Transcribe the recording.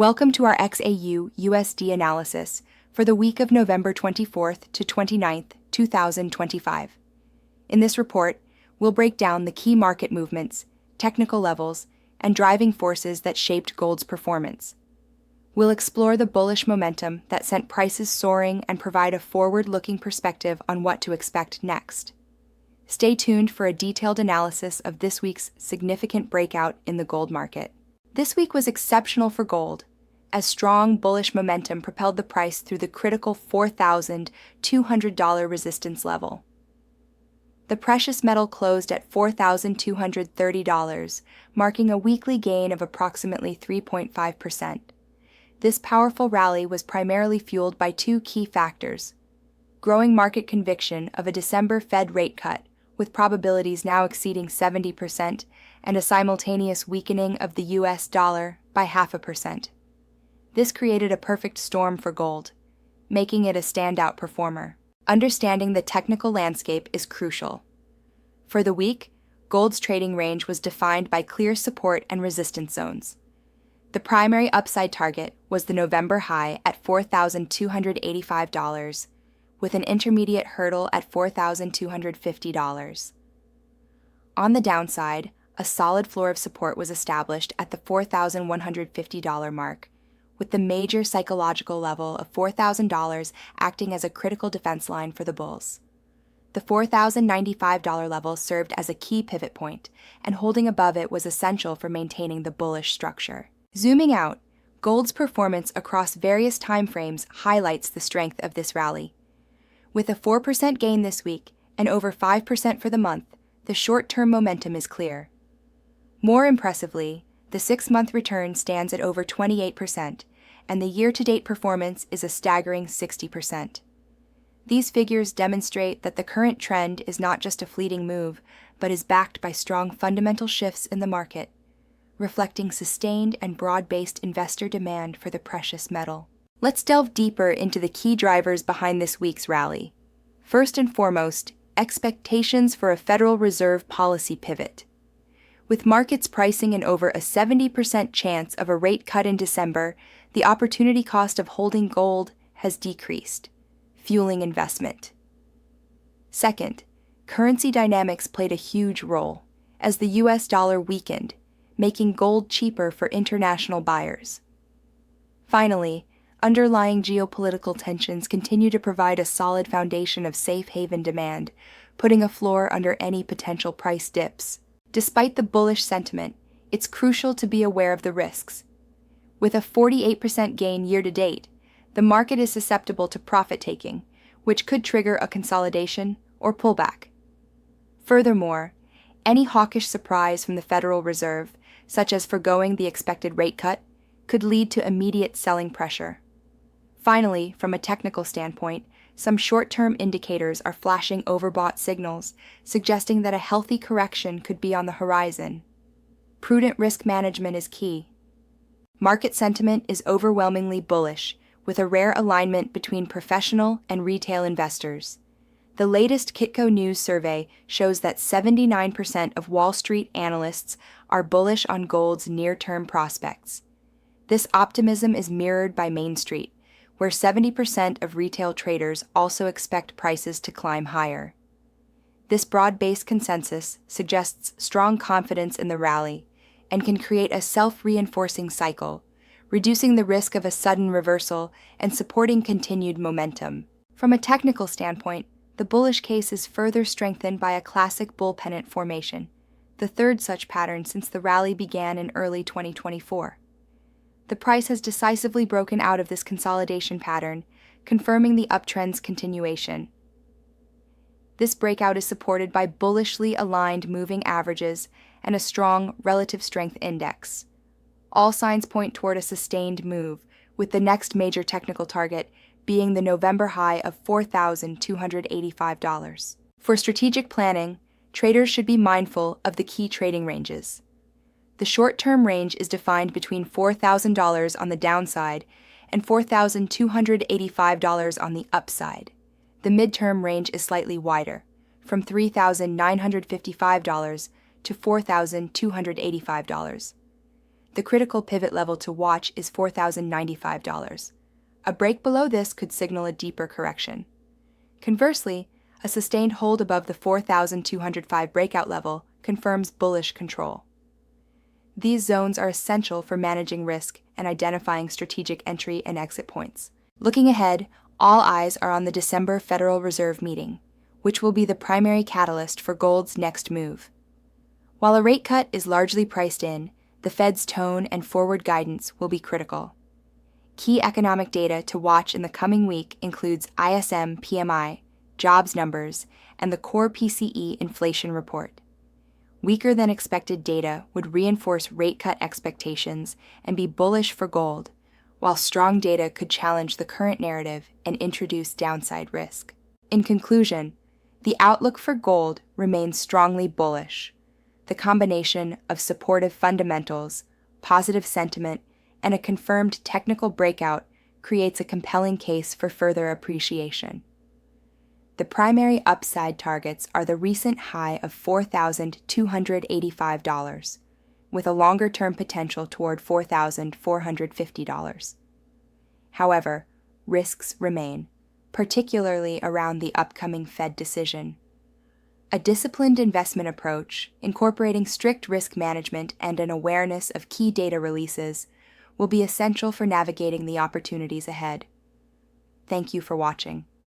Welcome to our XAU USD analysis for the week of November 24th to 29th, 2025. In this report, we'll break down the key market movements, technical levels, and driving forces that shaped gold's performance. We'll explore the bullish momentum that sent prices soaring and provide a forward-looking perspective on what to expect next. Stay tuned for a detailed analysis of this week's significant breakout in the gold market. This week was exceptional for gold, as strong bullish momentum propelled the price through the critical $4,200 resistance level. The precious metal closed at $4,230, marking a weekly gain of approximately 3.5%. This powerful rally was primarily fueled by two key factors: growing market conviction of a December Fed rate cut, with probabilities now exceeding 70%, and a simultaneous weakening of the US dollar by 0.5%. This created a perfect storm for gold, making it a standout performer. Understanding the technical landscape is crucial. For the week, gold's trading range was defined by clear support and resistance zones. The primary upside target was the November high at $4,285, with an intermediate hurdle at $4,250. On the downside, a solid floor of support was established at the $4,150 mark, with the major psychological level of $4,000 acting as a critical defense line for the bulls. The $4,095 level served as a key pivot point, and holding above it was essential for maintaining the bullish structure. Zooming out, gold's performance across various timeframes highlights the strength of this rally. With a 4% gain this week and over 5% for the month, the short-term momentum is clear. More impressively, the 6-month return stands at over 28%, and the year-to-date performance is a staggering 60%. These figures demonstrate that the current trend is not just a fleeting move, but is backed by strong fundamental shifts in the market, reflecting sustained and broad-based investor demand for the precious metal. Let's delve deeper into the key drivers behind this week's rally. First and foremost, expectations for a Federal Reserve policy pivot. With markets pricing in over a 70% chance of a rate cut in December, the opportunity cost of holding gold has decreased, fueling investment. Second, currency dynamics played a huge role, as the US dollar weakened, making gold cheaper for international buyers. Finally, underlying geopolitical tensions continue to provide a solid foundation of safe haven demand, putting a floor under any potential price dips. Despite the bullish sentiment, it's crucial to be aware of the risks. With a 48% gain year-to-date, the market is susceptible to profit-taking, which could trigger a consolidation or pullback. Furthermore, any hawkish surprise from the Federal Reserve, such as forgoing the expected rate cut, could lead to immediate selling pressure. Finally, from a technical standpoint, some short-term indicators are flashing overbought signals, suggesting that a healthy correction could be on the horizon. Prudent risk management is key. Market sentiment is overwhelmingly bullish, with a rare alignment between professional and retail investors. The latest Kitco News survey shows that 79% of Wall Street analysts are bullish on gold's near-term prospects. This optimism is mirrored by Main Street, where 70% of retail traders also expect prices to climb higher. This broad-based consensus suggests strong confidence in the rally and can create a self-reinforcing cycle, reducing the risk of a sudden reversal and supporting continued momentum. From a technical standpoint, the bullish case is further strengthened by a classic bull pennant formation, the third such pattern since the rally began in early 2024. The price has decisively broken out of this consolidation pattern, confirming the uptrend's continuation. This breakout is supported by bullishly aligned moving averages and a strong relative strength index. All signs point toward a sustained move, with the next major technical target being the November high of $4,285. For strategic planning, traders should be mindful of the key trading ranges. The short-term range is defined between $4,000 on the downside and $4,285 on the upside. The midterm range is slightly wider, from $3,955 to $4,285. The critical pivot level to watch is $4,095. A break below this could signal a deeper correction. Conversely, a sustained hold above the 4,205 breakout level confirms bullish control. These zones are essential for managing risk and identifying strategic entry and exit points. Looking ahead, all eyes are on the December Federal Reserve meeting, which will be the primary catalyst for gold's next move. While a rate cut is largely priced in, the Fed's tone and forward guidance will be critical. Key economic data to watch in the coming week includes ISM PMI, jobs numbers, and the core PCE inflation report. Weaker than expected data would reinforce rate cut expectations and be bullish for gold, while strong data could challenge the current narrative and introduce downside risk. In conclusion, the outlook for gold remains strongly bullish. The combination of supportive fundamentals, positive sentiment, and a confirmed technical breakout creates a compelling case for further appreciation. The primary upside targets are the recent high of $4,285, with a longer-term potential toward $4,450. However, risks remain, particularly around the upcoming Fed decision. A disciplined investment approach, incorporating strict risk management and an awareness of key data releases, will be essential for navigating the opportunities ahead. Thank you for watching.